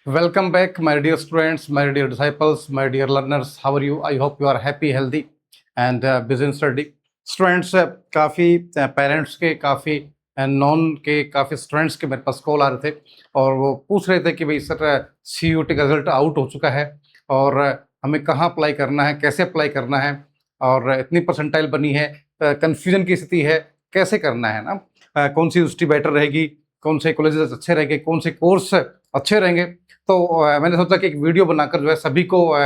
Welcome back, my dear students, my dear disciples, my dear learners. How are you? I hope you are happy, healthy, and busy in study. Students, काफ़ी parents के, काफ़ी non के, काफ़ी students के मेरे पास call आ रहे थे और वो पूछ रहे थे कि भाई सर CUT का रिजल्ट आउट हो चुका है और हमें कहाँ अप्लाई करना है, कैसे अप्लाई करना है और इतनी परसेंटाइल बनी है, कन्फ्यूजन की स्थिति है, कैसे करना है ना, कौन सी यूनिवर्सिटी बेटर रहेगी, कौन से कॉलेजेस अच्छे रहेंगे, कौन से कोर्स अच्छे रहेंगे। तो मैंने सोचा कि एक वीडियो बनाकर जो है सभी को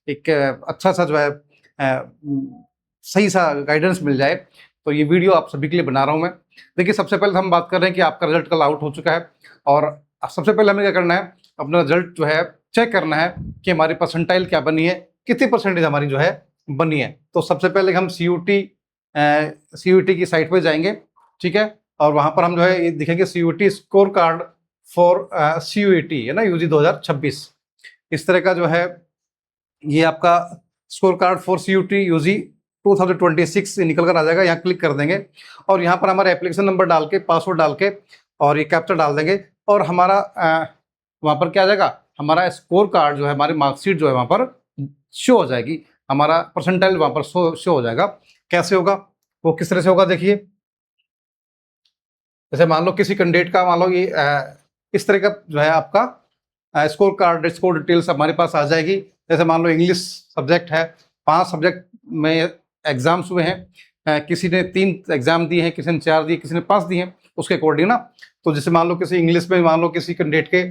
एक अच्छा सा जो है सही सा गाइडेंस मिल जाए, तो ये वीडियो आप सभी के लिए बना रहा हूँ मैं। देखिए, सबसे पहले हम बात कर रहे हैं कि आपका रिजल्ट कल आउट हो चुका है और सबसे पहले हमें क्या करना है, अपना रिजल्ट जो है चेक करना है कि हमारी परसेंटाइल क्या बनी है, कितनी परसेंटेज हमारी जो है बनी है। तो सबसे पहले हम CUT की साइट पर जाएंगे, ठीक है, और वहाँ पर हम जो है ये दिखेंगे CUT score card for CUET है ना, UG 2026। इस तरह का जो है ये आपका score card for CUT UG 2026 निकल कर आ जाएगा। यहाँ क्लिक कर देंगे और यहाँ पर हमारा एप्लीकेशन नंबर डाल के, पासवर्ड डाल के और ये कैप्चा डाल देंगे और हमारा वहाँ पर क्या आ जाएगा, हमारा स्कोर कार्ड जो है, हमारी मार्कशीट जो है वहाँ पर शो हो जाएगी, हमारा परसेंटाइल वहाँ पर शो हो जाएगा। कैसे होगा, वो किस तरह से होगा, देखिए। जैसे मान लो किसी कैंडिडेट का, मान लो ये इस तरह का जो है आपका स्कोर कार्ड, स्कोर डिटेल्स हमारे पास आ जाएगी। जैसे मान लो इंग्लिश सब्जेक्ट है, 5 सब्जेक्ट में एग्जाम्स हुए हैं, किसी ने 3 एग्जाम दिए हैं, किसी ने 4 दिए, किसी ने 5 दिए हैं, उसके अकॉर्डिंग ना। तो जैसे मान लो किसी इंग्लिश में, मान लो किसी कैंडिडेट के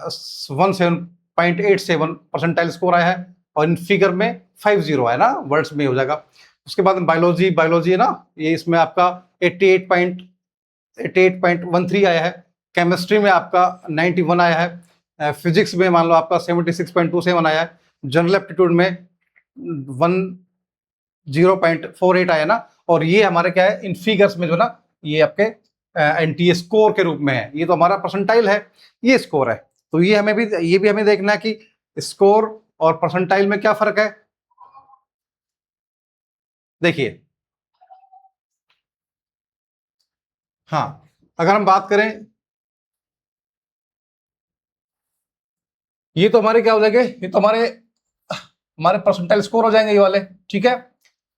17.87 परसेंटाइल स्कोर आया है और इन फिगर में 50 है ना, वर्ड्स में हो जाएगा। उसके बाद बायोलॉजी है ना, ये इसमें आपका 88.13 आया है। केमिस्ट्री में आपका 91 आया है। फिजिक्स में मान लो आपका 76.27 आया है। जनरल एप्टीट्यूड में 10.48 आया ना। और ये हमारे क्या है, इन फिगर्स में जो ना, ये आपके NTA स्कोर के रूप में है। ये तो हमारा परसेंटाइल है, ये स्कोर है। तो ये भी हमें देखना है कि स्कोर और परसेंटाइल में क्या फर्क है। देखिए, हाँ, अगर हम बात करें, ये तो हमारे क्या हो जाएंगे, ये तो हमारे परसेंटाइल स्कोर हो जाएंगे ये वाले, ठीक है।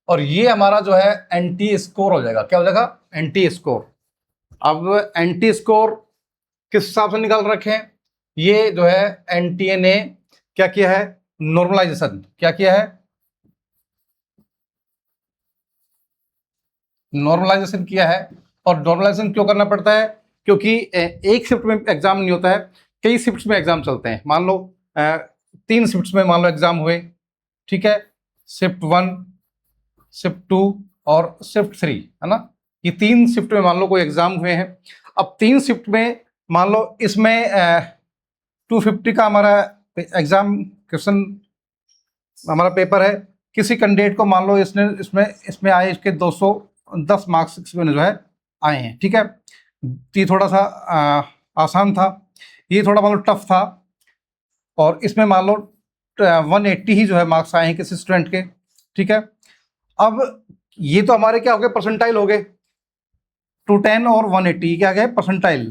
और ये हमारा जो है NTA स्कोर हो जाएगा। क्या हो जाएगा, NTA स्कोर। अब NTA स्कोर किस हिसाब से निकाल रखे हैं, ये जो है NTA ने क्या किया है, नॉर्मलाइजेशन। क्या किया है, नॉर्मलाइजेशन किया है। और नॉर्मलाइजेशन क्यों करना पड़ता है, क्योंकि एक शिफ्ट में एग्जाम नहीं होता है, कई शिफ्ट्स में एग्जाम चलते हैं। मान लो 3 शिफ्ट्स में मान लो एग्जाम हुए, ठीक है, शिफ्ट 1, शिफ्ट 2 और शिफ्ट 3, है ना। ये 3 शिफ्ट में मान लो कोई एग्जाम हुए हैं। अब 3 शिफ्ट में मान लो इसमें 250 का हमारा एग्जाम क्वेश्चन, हमारा पेपर है। किसी कैंडिडेट को मान लो इसमें आए, इसके 210 मार्क्स इसमें जो है आए हैं, ठीक है। ये थोड़ा सा आसान था, ये थोड़ा मान लो टफ था। और इसमें मान लो 180 ही जो है मार्क्स आए हैं किसी स्टूडेंट के, ठीक है। अब ये तो हमारे क्या हो गए, परसेंटाइल हो गए। 210 और 180 क्या गए, परसेंटाइल।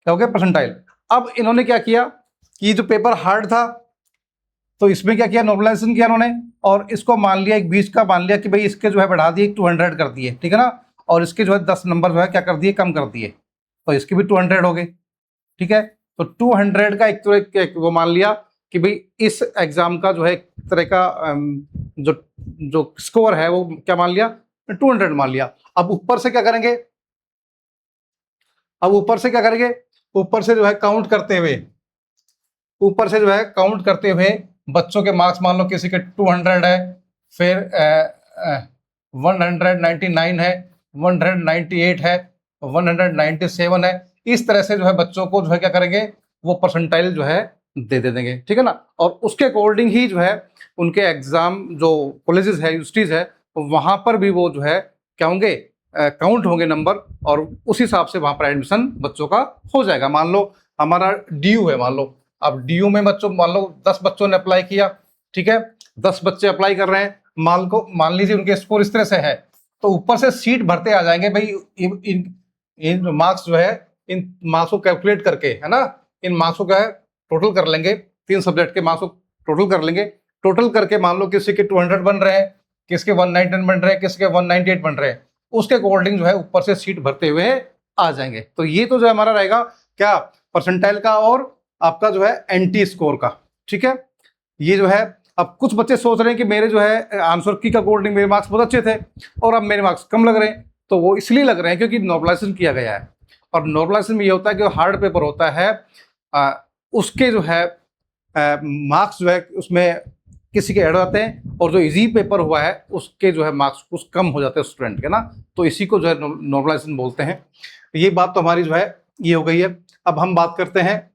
क्या हो गया, परसेंटाइल। अब इन्होंने क्या किया कि जो पेपर हार्ड था, तो इसमें क्या किया, नॉर्मलाइजेशन किया इन्होंने और इसको मान लिया, एक बीच का मान लिया कि भाई इसके जो है बढ़ा दिए, 200 कर दिए, ठीक है ना। और इसके जो है 10 नंबर जो है क्या कर दिए, कम कर दिए, तो इसके भी 200 हो गए, ठीक है। तो 200 का एक वो मान लिया कि भाई इस एग्जाम का जो है एक तरह का जो स्कोर है वो क्या मान लिया, 200 मान लिया। अब ऊपर से क्या करेंगे, ऊपर से जो है काउंट करते हुए, बच्चों के मार्क्स मान लो किसी के 200 है, फिर 199 है, 198 है, 197 है। इस तरह से जो है बच्चों को जो है क्या करेंगे, वो परसेंटाइल जो है दे देंगे, ठीक है ना। और उसके अकॉर्डिंग ही जो है उनके एग्जाम, जो कॉलेजेस है, यूनिवर्सिटीज है, वहां पर भी वो जो है क्या होंगे, काउंट होंगे नंबर, और उस हिसाब से वहां पर एडमिशन बच्चों का हो जाएगा। मान लो हमारा DU है, मान लो अब DU में बच्चों, मान लो 10 बच्चों ने अप्लाई किया, ठीक है, 10 बच्चे अप्लाई कर रहे हैं, मान लीजिए उनके स्कोर इस तरह से है, तो ऊपर से सीट भरते आ जाएंगे भाई। इन मार्क्स जो है, इन मार्क्स को कैलकुलेट करके, है ना, इन मार्क्स को क्या है टोटल कर लेंगे, 3 सब्जेक्ट के मार्क्स को टोटल कर लेंगे। टोटल करके मान लो किसी के 200 बन रहे हैं, किसके 190 बन रहे हैं, किसके 198 बन रहे हैं, उसके अकॉर्डिंग जो है ऊपर से सीट भरते हुए आ जाएंगे। तो ये तो जो है हमारा रहेगा क्या परसेंटाइल का और आपका जो है एनटी स्कोर का। ठीक है, ये जो है अब कुछ बच्चे सोच रहे हैं कि मेरे जो है आंसर की का अकॉर्डिंग मेरे मार्क्स बहुत अच्छे थे और अब मेरे मार्क्स कम लग रहे हैं। तो वो इसलिए लग रहे हैं क्योंकि नॉर्मलाइजेशन किया गया है, और नॉर्मलाइजेशन में ये होता है कि हार्ड पेपर होता है उसके जो है मार्क्स जो है उसमें किसी के ऐड हो जाते हैं, और जो इजी पेपर हुआ है उसके जो है मार्क्स कुछ कम हो जाते हैं स्टूडेंट के ना। तो इसी को जो है नॉर्मलाइजेशन बोलते हैं। ये बात तो हमारी जो है ये हो गई है। अब हम बात करते हैं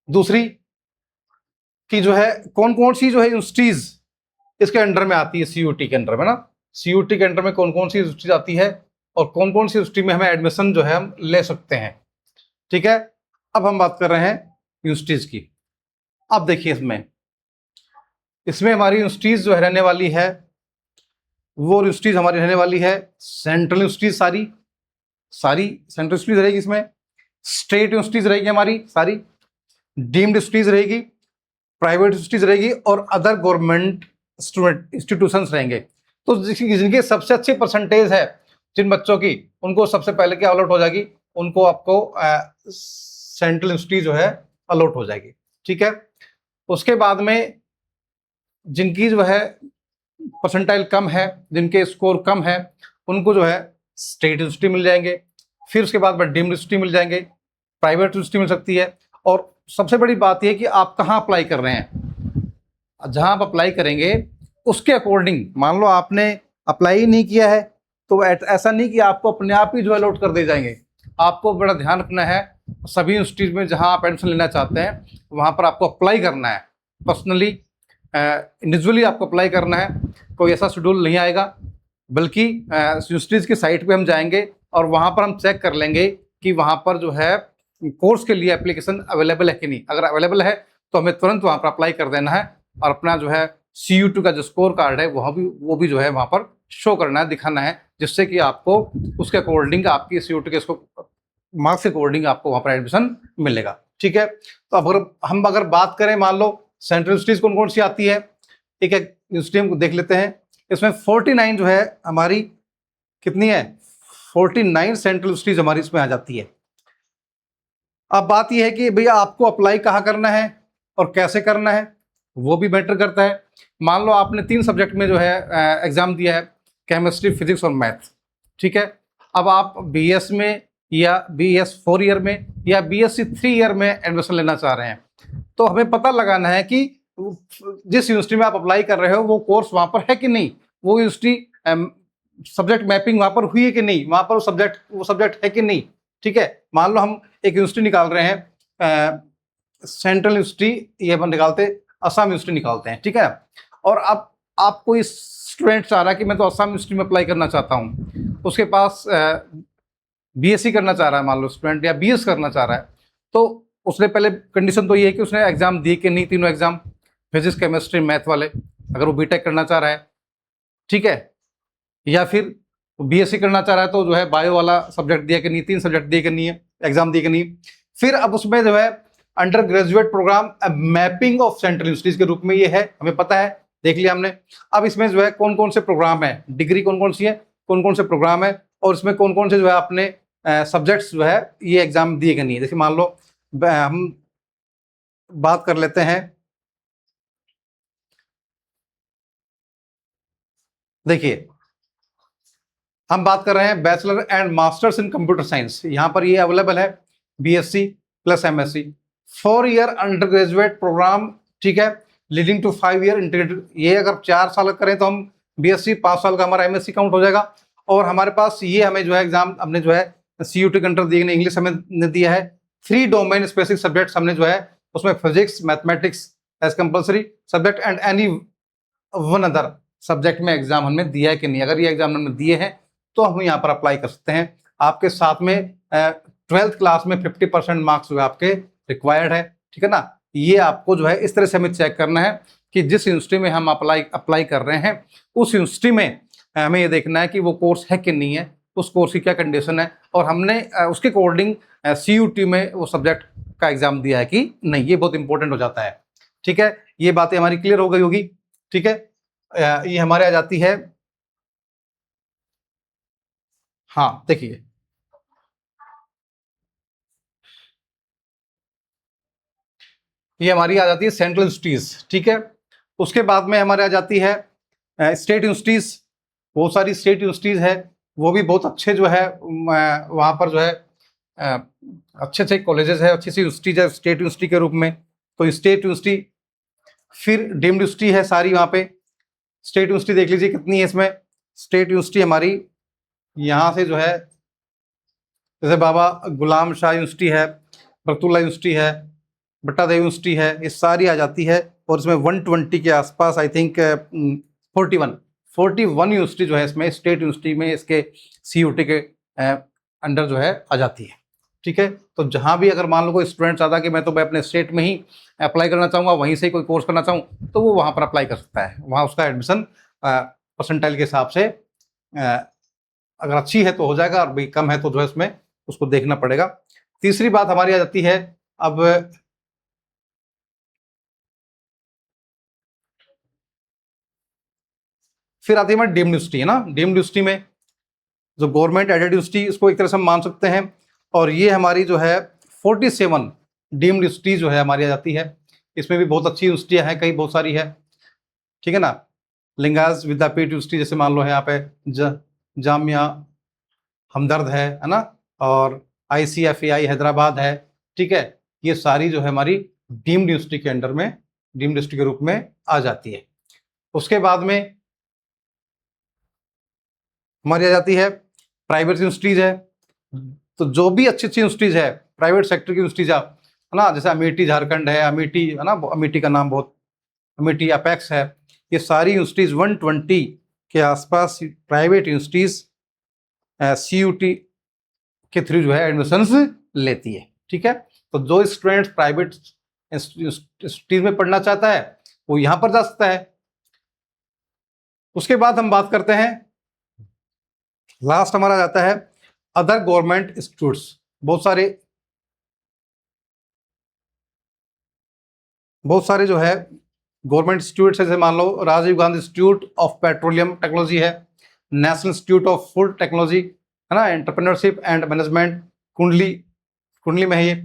दूसरी कि जो है कौन कौन सी जो है यूनिवर्सिटीज इसके अंडर में आती है, सीयूटी के अंडर में ना। सीयूटी के अंडर में कौन कौन सी यूनिवर्सिटीज आती है और कौन कौन सी यूनिवर्सिटी में हमें एडमिशन जो है हम ले सकते हैं। ठीक है, अब हम बात कर रहे हैं यूनिवर्सिटीज की। अब देखिए इसमें हमारी यूनिवर्सिटीज जो है रहने वाली है वो यूनिवर्सिटीज हमारी रहने वाली है सेंट्रल यूनिवर्सिटीज, सारी सेंट्रल यूनिवर्सिटीज रहेगी, इसमें स्टेट यूनिवर्सिटीज रहेगी हमारी सारी, डीम्ड यूनिवर्सिटीज रहेगी, प्राइवेट यूनिवर्सिटीज रहेगी और अदर गवर्नमेंट स्टूडेंट इंस्टीट्यूशंस रहेंगे। तो जिनके सबसे अच्छे परसेंटेज है जिन बच्चों की, उनको सबसे पहले क्या अलॉट हो जाएगी, उनको आपको सेंट्रल यूनिवर्सिटी जो है अलॉट हो जाएगी। ठीक है, उसके बाद में जिनकी जो है परसेंटाइल कम है, जिनके स्कोर कम है, उनको जो है स्टेट यूनिवर्सिटी मिल जाएंगे। फिर उसके बाद में डीम्ड यूनिवर्सिटी मिल जाएंगे, प्राइवेट यूनिवर्सिटी मिल सकती है। और सबसे बड़ी बात यह कि आप कहाँ अप्लाई कर रहे हैं, जहाँ आप अप्लाई करेंगे उसके अकॉर्डिंग। मान लो आपने अप्लाई ही नहीं किया है तो ऐसा नहीं कि आपको अपने आप ही जो है अलॉट कर दे जाएंगे। आपको बड़ा ध्यान रखना है, सभी इंस्टीट्यूट में जहाँ आप एडमिशन लेना चाहते हैं वहाँ पर आपको अप्लाई करना है, पर्सनली इंडिविजुअली आपको अप्लाई करना है। कोई ऐसा शेड्यूल नहीं आएगा, बल्कि यूनिवर्सिटीज़ की साइट पे हम जाएंगे और वहाँ पर हम चेक कर लेंगे कि वहाँ पर जो है कोर्स के लिए एप्लीकेशन अवेलेबल है कि नहीं। अगर अवेलेबल है तो हमें तुरंत वहाँ पर अप्लाई कर देना है और अपना जो है CU2 का जो स्कोर कार्ड है वो भी जो है वहाँ पर शो करना है, दिखाना है, जिससे कि आपको उसके अकॉर्डिंग आपकी CU2 के मार्क्स के अकॉर्डिंग आपको वहाँ पर एडमिशन मिलेगा। ठीक है, तो अगर बात करें, मान लो सेंट्रल यूनिवर्सिटीज कौन कौन सी आती है, एक एक यूनिवर्सिटी हम देख लेते हैं। इसमें 49 जो है हमारी कितनी है, 49 सेंट्रल यूनिवर्सिटीज हमारी इसमें आ जाती है। अब बात यह है कि भैया आपको अप्लाई कहाँ करना है और कैसे करना है, वो भी मैटर करता है। मान लो आपने 3 सब्जेक्ट में जो है एग्जाम दिया है, केमिस्ट्री, फिजिक्स और मैथ। ठीक है, अब आप BS में या BS 4 ईयर में या BSc 3 ईयर में एडमिशन लेना चाह रहे हैं, तो हमें पता लगाना है कि जिस यूनिवर्सिटी में आप अप्लाई कर रहे हो वो कोर्स वहाँ पर है कि नहीं, वो यूनिवर्सिटी सब्जेक्ट मैपिंग वहाँ पर हुई है कि नहीं, वहाँ पर वो सब्जेक्ट है कि नहीं। ठीक है, मान लो हम एक यूनिवर्सिटी निकाल रहे हैं, सेंट्रल यूनिवर्सिटी ये अपन निकालते, असम यूनिवर्सिटी निकालते हैं। ठीक है, और अब आप कोई स्टूडेंट चाह रहा है कि मैं तो असम यूनिवर्सिटी में अप्लाई करना चाहता हूँ, उसके पास BSc करना चाह रहा है मान लो स्टूडेंट, या BS करना चाह रहा है, तो उसने पहले कंडीशन तो ये है कि उसने एग्जाम दिए कि नहीं, तीनों एग्जाम, फिजिक्स, केमिस्ट्री, मैथ वाले, अगर वो बीटेक करना चाह रहा है। ठीक है, या फिर BSc करना चाह रहा है तो जो है बायो वाला सब्जेक्ट दिया कि नहीं, 3 सब्जेक्ट दिए कि नहीं है, एग्जाम दिए कि नहीं। फिर अब उसमें जो है undergraduate programme mapping of central universities के रूप में ये है, हमें पता है, देख लिया हमने। अब इसमें जो है कौन कौन से प्रोग्राम है, डिग्री कौन कौन सी है, कौन कौन से प्रोग्राम है, और इसमें कौन कौन से जो है आपने सब्जेक्ट्स जो है ये एग्जाम दिए कि नहीं। देखिए मान लो हम बात कर लेते हैं, देखिए हम बात कर रहे हैं bachelor and masters in computer science, यहाँ पर ये अवेलेबल है BSc plus MSc 4 year undergraduate programme. ठीक है, लीडिंग टू 5 ईयर इंटीग्रेटेड, ये अगर 4 साल करें तो हम BSc 5 साल का हमारा MSc काउंट हो जाएगा। और हमारे पास ये हमें जो है एग्जाम हमने जो है CUT के अंडर दिए, इंग्लिश हमें दिया है। 3 डोमेन स्पेसिफिक सब्जेक्ट्स हमने जो है उसमें physics, mathematics as compulsory subject and any one other subject में एग्जाम हमने दिया है कि नहीं। अगर ये एग्जाम हमने दिए हैं तो हम यहाँ पर अप्लाई कर सकते हैं। आपके साथ में 12th क्लास में 50% मार्क्स जो है आपके रिक्वायर्ड है। ठीक है ना, ये आपको जो है इस तरह से हमें चेक करना है कि जिस यूनिवर्सिटी में हम अप्लाई कर रहे हैं उस यूनिवर्सिटी में हमें ये देखना है कि वो कोर्स है कि नहीं है, उस कोर्स की क्या कंडीशन है, और हमने उसके अकॉर्डिंग CUT में वो सब्जेक्ट का एग्जाम दिया है कि नहीं, ये बहुत इंपॉर्टेंट हो जाता है। ठीक है, ये बातें हमारी क्लियर हो गई होगी। ठीक है, ये हमारे आ जाती है, हाँ देखिए, ये हमारी आ जाती है सेंट्रल यूनिवर्सिटीज। ठीक है, उसके बाद में हमारे आ जाती है स्टेट यूनिवर्सिटीज। बहुत सारी स्टेट यूनिवर्सिटीज है, वो भी बहुत अच्छे जो है वहाँ पर जो है अच्छे अच्छे कॉलेजेस है, अच्छी सी यूनिवर्सिटीज है स्टेट यूनिवर्सिटी के रूप में। तो स्टेट यूनिवर्सिटी, फिर डीम्ड यूनिवर्सिटी है सारी वहाँ पे। स्टेट यूनिवर्सिटी देख लीजिए कितनी है इसमें। स्टेट यूनिवर्सिटी हमारी यहाँ से जो है, जैसे बाबा गुलाम शाह यूनिवर्सिटी है, बरतुल्ला यूनिवर्सिटी है, बट्टादेव यूनिवर्सिटी है, ये सारी आ जाती है। और इसमें 120 के आसपास, आई थिंक 41 यूनिवर्सिटी जो है इसमें स्टेट यूनिवर्सिटी में इसके CUT के अंडर जो है आ जाती है। ठीक है, तो जहाँ भी अगर मान लो कोई स्टूडेंट चाहता है कि मैं तो मैं अपने स्टेट में ही अप्लाई करना चाहूँगा, वहीं से कोई कोर्स करना चाहूँ, तो वो वहाँ पर अप्लाई कर सकता है। वहाँ उसका एडमिशन परसेंटाइल के हिसाब से अगर अच्छी है तो हो जाएगा, और भी कम है तो जो है इसमें उसको देखना पड़ेगा। तीसरी बात हमारी आ जाती है, अब फिर आती है हमारी डीम्ड यूनिवर्सिटी, है ना। डीम्ड यूनिवर्सिटी में जो गवर्नमेंट एडेड यूनिवर्सिटी, इसको एक तरह से हम मान सकते हैं। और ये हमारी जो है 47 डीम्ड यूनिवर्सिटी जो है हमारी आ जाती है। इसमें भी बहुत अच्छी यूनिवर्सिटियाँ हैं, कई बहुत सारी है। ठीक है ना, लिंगायत विद्यापीठ यूनिवर्सिटी जैसे मान लो है यहाँ पे, जामिया हमदर्द है ना, और ICFAI हैदराबाद है। ठीक है, ये सारी जो है हमारी डीम्ड यूनिवर्सिटी के अंडर में, डीम्ड यूनिवर्सिटी के रूप में आ जाती है। उसके बाद में हमारी आ जाती है प्राइवेट यूनिवर्सिटीज है। तो जो भी अच्छी अच्छी यूनिवर्सिटीज है, प्राइवेट सेक्टर की यूनिवर्सिटीज है ना, जैसे अमेठी झारखंड है, अमेठी है ना, अमेठी का नाम बहुत, अमेठी अपेक्स है, ये सारी यूनिवर्सिटीज 120 के आसपास प्राइवेट यूनिवर्सिटीज CUT के थ्रू जो है एडमिशंस लेती है। ठीक है, तो जो स्टूडेंट प्राइवेट इंस्टीट्यूट में पढ़ना चाहता है वो यहाँ पर जा सकता है। उसके बाद हम बात करते हैं, लास्ट हमारा जाता है अदर गवर्नमेंट इंस्टीट्यूट्स। बहुत सारे जो है गवर्नमेंट इंस्टीट्यूट्स है, जैसे मान लो Rajiv Gandhi institute of petroleum technology है, national institute of food technology है ना, एंटरप्रेन्योरशिप एंड मैनेजमेंट कुंडली में है ये।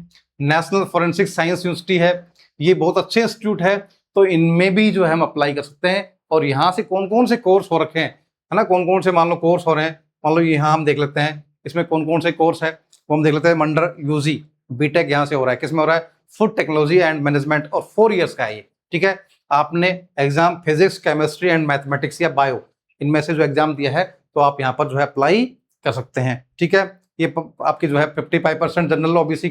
नेशनल फॉरेंसिक साइंस यूनिवर्सिटी है, ये बहुत अच्छे इंस्टीट्यूट है। तो इनमें भी जो है हम अप्लाई कर सकते हैं। और यहाँ से कौन कौन से कोर्स हो रखे हैं, है ना, कौन कौन से मान लो कोर्स हो रहे हैं, मान लो यहाँ हम देख लेते हैं इसमें कौन कौन से कोर्स है, वो हम देख लेते हैं। मंडर UG BTech यहाँ से हो रहा है, किसमें हो रहा है, फूड टेक्नोलॉजी एंड मैनेजमेंट, और 4 ईयर्स का है ये। ठीक है, आपने exam physics, chemistry and mathematics या बायो, इनमें से जो एग्जाम दिया है तो आप यहाँ पर जो है अप्लाई कर सकते हैं। ठीक है, ये आपकी जो है 55% जनरल OBC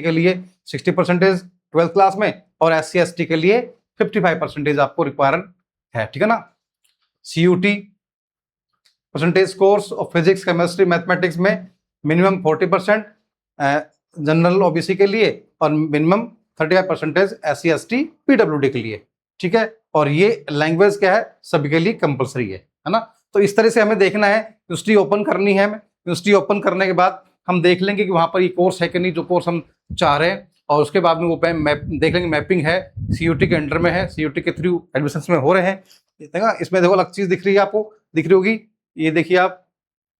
के लिए 60% 12th क्लास में, और SC ST के लिए 55% आपको रिक्वायर है। ठीक है ना, CUT percentage course of physics, chemistry, mathematics में मिनिमम 40% जनरल OBC के लिए, और मिनिमम 35% SC ST PWD के लिए। ठीक है, और ये लैंग्वेज क्या है, सभी के लिए कंपलसरी है ना। तो इस तरह से हमें देखना है, यूनिवर्सिटी ओपन करनी है हमें। यूनिवर्सिटी ओपन करने के बाद हम देख लेंगे कि वहाँ पर ये कोर्स है कि नहीं, जो कोर्स हम चाह रहे हैं, और उसके बाद में वो देख लेंगे मैपिंग है, CUT के अंडर में है, CUT के थ्रू एडमिशन में हो रहे हैं। देखा, इसमें देखो अलग चीज़ दिख रही है, आपको दिख रही होगी, ये देखिए आप,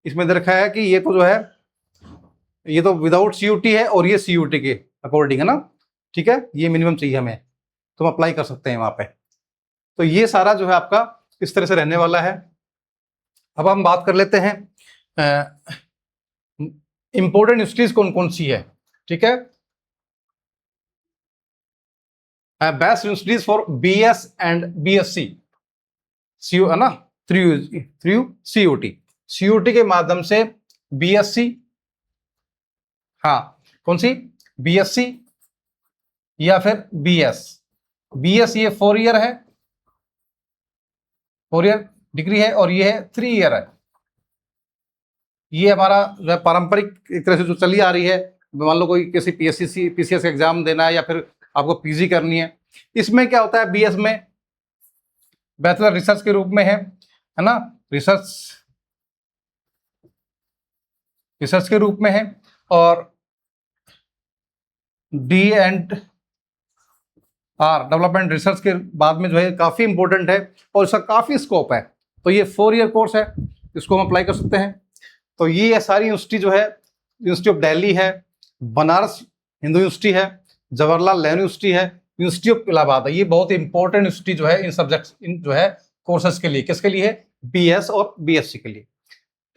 इसमें दे रखा है कि ये तो जो है, ये तो विदाउट CUT है, और ये CUT के अकॉर्डिंग है ना। ठीक है, ये मिनिमम चाहिए हमें, तो हम अप्लाई कर सकते हैं वहाँ पे। तो ये सारा जो है आपका इस तरह से रहने वाला है। अब हम बात कर लेते हैं इंपॉर्टेंट यूनिवर्सिटीज कौन कौन सी है। ठीक है, best universities for BS and BSc है ना, थ्रू CUT के माध्यम से BSc, हाँ कौन सी, BSc या फिर BS ये 4 ईयर है, 4 ईयर डिग्री है, और ये है 3 ईयर है। ये हमारा जो है पारंपरिक एक तरह से जो चली आ रही है, मान लो कोई किसी PCS का एग्जाम देना है, या फिर आपको PG करनी है। इसमें क्या होता है, BS में बैचलर रिसर्च के रूप में है ना, रिसर्च रिसर्च के रूप में है, और D&R डेवलपमेंट रिसर्च के बाद में जो है काफ़ी इंपॉर्टेंट है और इसका काफ़ी स्कोप है। तो ये 4 ईयर कोर्स है, इसको हम अप्लाई कर सकते हैं। तो ये सारी यूनिवर्सिटी जो है, यूनिवर्सिटी ऑफ दिल्ली है, बनारस हिंदू यूनिवर्सिटी है, जवाहरलाल नेहरू यूनिवर्सिटी है, यूनिवर्सिटी ऑफ इलाहाबाद है। ये बहुत इंपॉर्टेंट यूनिवर्सिटी जो है इन सब्जेक्ट्स, इन जो है कोर्सेज के लिए। किसके लिए है? BS और BSc के लिए।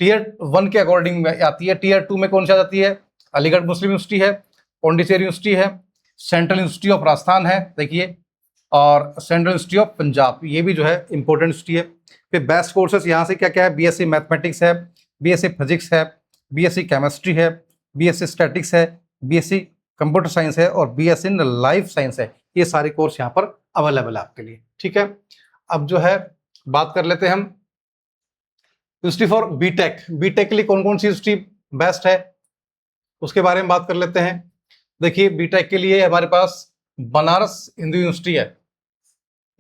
टीयर 1 के अकॉर्डिंग में आती है। टीयर 2 में कौन सी आ जाती है? अलीगढ़ मुस्लिम यूनिवर्सिटी है, पौंडीचेरी यूनिवर्सिटी है, सेंट्रल यूनिवर्सिटी ऑफ राजस्थान है, देखिए, और सेंट्रल यूनिवर्सिटी ऑफ पंजाब, ये भी जो है इंपॉर्टेंट यूनिवर्सिटी है। फिर बेस्ट कोर्सेज यहाँ से क्या क्या है? BSc मैथमेटिक्स है, BSc फिजिक्स है, BSc केमिस्ट्री है, BSc स्टैटिक्स है, BSc कंप्यूटर साइंस है और BSc इन लाइफ साइंस है। ये सारे कोर्स यहाँ पर अवेलेबल है आपके लिए, ठीक है। अब जो है बात कर लेते हैं हम यूनिवर्सिटी फॉर बीटेक। बीटेक के लिए कौन कौन सी यूनिवर्सिटी बेस्ट है उसके बारे में बात कर लेते हैं। देखिए, बीटेक के लिए हमारे पास बनारस हिंदू यूनिवर्सिटी है।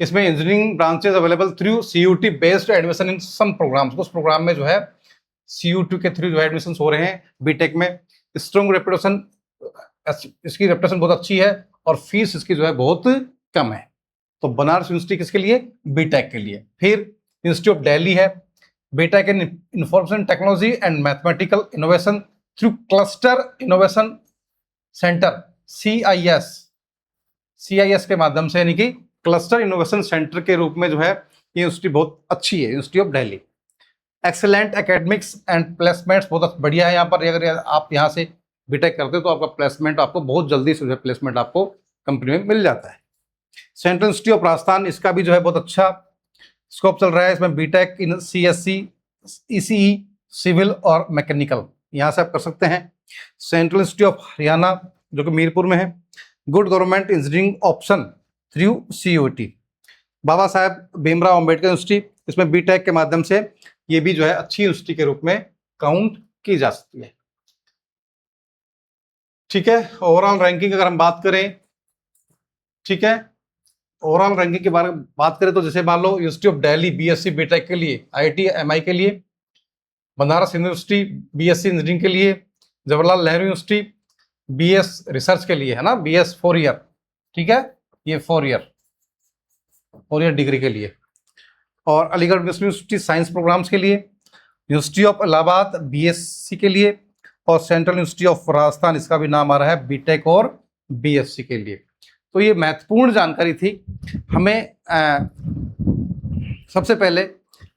इसमें engineering branches available through CUT based admission in some programmes. उस प्रोग्राम में जो है CUT के थ्रू जो है एडमिशन हो रहे हैं बीटेक में। स्ट्रॉन्ग रेपुटेशन, इसकी रेपुटेशन बहुत अच्छी है और फीस इसकी जो है बहुत कम है। तो बनारस यूनिवर्सिटी किसके लिए? बीटेक के लिए। फिर यूनिवर्सिटी ऑफ दिल्ली है, B Tech in information technology and mathematical innovation through cluster innovation centre, CIS के माध्यम से, यानी कि क्लस्टर इनोवेशन सेंटर के रूप में जो है ये यूनिवर्सिटी बहुत अच्छी है, university of Delhi. Excellent academics and placements बहुत बढ़िया है यहाँ पर। अगर आप यहाँ से बीटेक करते हो तो आपका प्लेसमेंट, आपको बहुत जल्दी से प्लेसमेंट आपको कंपनी में मिल जाता है। सेंट्रल यूनिवर्सिटी ऑफ राजस्थान, इसका भी जो है बहुत अच्छा स्कोप चल रहा है। इसमें बीटेक इन CSC, ECE, सिविल और मैकेनिकल, यहाँ से आप कर सकते हैं। सेंट्रल इंस्टीट्यूट ऑफ हरियाणा जो कि मीरपुर में है, good government engineering option through CUT। Baba Saheb Bhimrao Ambedkar university, इसमें बीटेक के माध्यम से ये भी जो है अच्छी यूनिवर्सिटी के रूप में काउंट की जा सकती है, ठीक है। ओवरऑल रैंकिंग अगर हम बात करें, ठीक है, ओवरऑल रैंकिंग के बारे में बात करें तो जैसे मान लो university of Delhi BSc BTech के लिए, IIT MI के लिए, बनारस यूनिवर्सिटी BSc इंजीनियरिंग के लिए, Jawaharlal Nehru university BS research के लिए, है ना, BS 4 ईयर, ठीक है, ये 4 ईयर डिग्री के लिए, और अलीगढ़ मुस्लिम यूनिवर्सिटी साइंस प्रोग्राम्स के लिए, यूनिवर्सिटी ऑफ इलाहाबाद BSc के लिए, और सेंट्रल यूनिवर्सिटी ऑफ राजस्थान, इसका भी नाम आ रहा है बीटेक और BSc के लिए। तो ये महत्वपूर्ण जानकारी थी। हमें सबसे पहले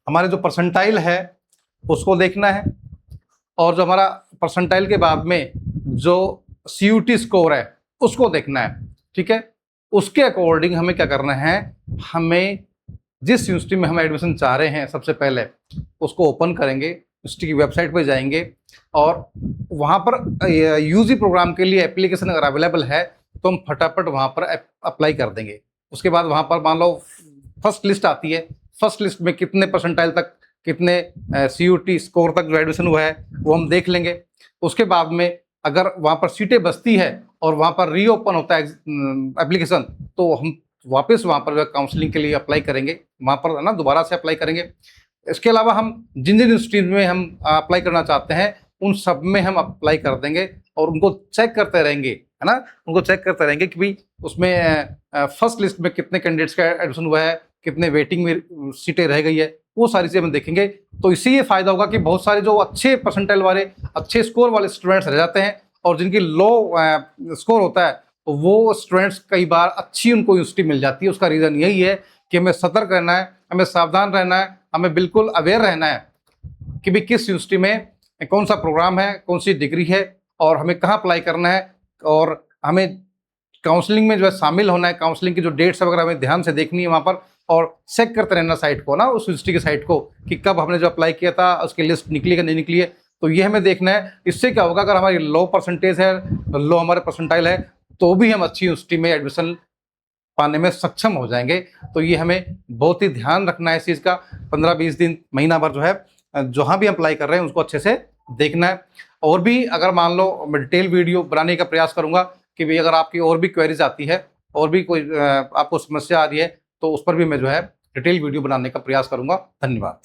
हमारे जो परसेंटाइल है उसको देखना है, और जो हमारा परसेंटाइल के बाद में जो CUT स्कोर है उसको देखना है, ठीक है। उसके अकॉर्डिंग हमें क्या करना है, हमें जिस यूनिवर्सिटी में हम एडमिशन चाह रहे हैं सबसे पहले उसको ओपन करेंगे, यूनिवर्सिटी की वेबसाइट पर जाएंगे और वहाँ पर UG प्रोग्राम के लिए एप्लीकेशन अगर अवेलेबल है तो हम फटाफट वहाँ पर अप्लाई कर देंगे। उसके बाद वहाँ पर मान लो फर्स्ट लिस्ट आती है, फर्स्ट लिस्ट में कितने परसेंटाइल तक, कितने CUT स्कोर तक जो एडमिशन हुआ है वो हम देख लेंगे। उसके बाद में अगर वहाँ पर सीटें बचती है और वहाँ पर रीओपन होता है एप्लीकेशन, तो हम वापस वहाँ पर जो काउंसलिंग के लिए अप्लाई करेंगे, वहाँ पर ना दोबारा से अप्लाई करेंगे। इसके अलावा हम जिन जिन यूनिवर्सिटीज में हम अप्लाई करना चाहते हैं उन सब में हम अप्लाई कर देंगे और उनको चेक करते रहेंगे, है ना, उनको चेक करते रहेंगे कि भाई उसमें फर्स्ट लिस्ट में कितने कैंडिडेट्स का एडमिशन हुआ है, कितने वेटिंग में सीटें रह गई है, वो सारी चीज़ें हम देखेंगे। तो इससे ये फायदा होगा कि बहुत सारे जो अच्छे परसेंटाइल वाले, अच्छे स्कोर वाले स्टूडेंट्स रह जाते हैं और जिनकी लो स्कोर होता है तो वो स्टूडेंट्स कई बार अच्छी उनको यूनिवर्सिटी मिल जाती है। उसका रीज़न यही है कि हमें सतर्क रहना है, हमें सावधान रहना है, हमें बिल्कुल अवेयर रहना है कि भाई किस यूनिवर्सिटी में कौन सा प्रोग्राम है, कौन सी डिग्री है और हमें कहाँ अप्लाई करना है, और हमें काउंसलिंग में जो है शामिल होना है। काउंसलिंग की जो डेट्स वगैरह हमें ध्यान से देखनी है वहाँ पर, और चेक करते रहना साइट को ना, उस यूनिवर्सिटी की साइट को, कि कब हमने जो अप्लाई किया था उसकी लिस्ट निकली या नहीं निकली है। तो ये हमें देखना है। इससे क्या होगा, अगर हमारी लो परसेंटेज है, लो हमारे परसेंटाइल है, तो भी हम अच्छी यूनिवर्सिटी में एडमिशन पाने में सक्षम हो जाएंगे। तो ये हमें बहुत ही ध्यान रखना है इस चीज़ का। 15-20 दिन, महीना भर जो है जहाँ भी अप्लाई कर रहे हैं उसको अच्छे से देखना है। और भी अगर मान लो मैं डिटेल वीडियो बनाने का प्रयास करूँगा कि भाई अगर आपकी और भी क्वेरीज आती है और भी कोई आपको समस्या आ रही है तो उस पर भी मैं जो है डिटेल वीडियो बनाने का प्रयास करूँगा। धन्यवाद।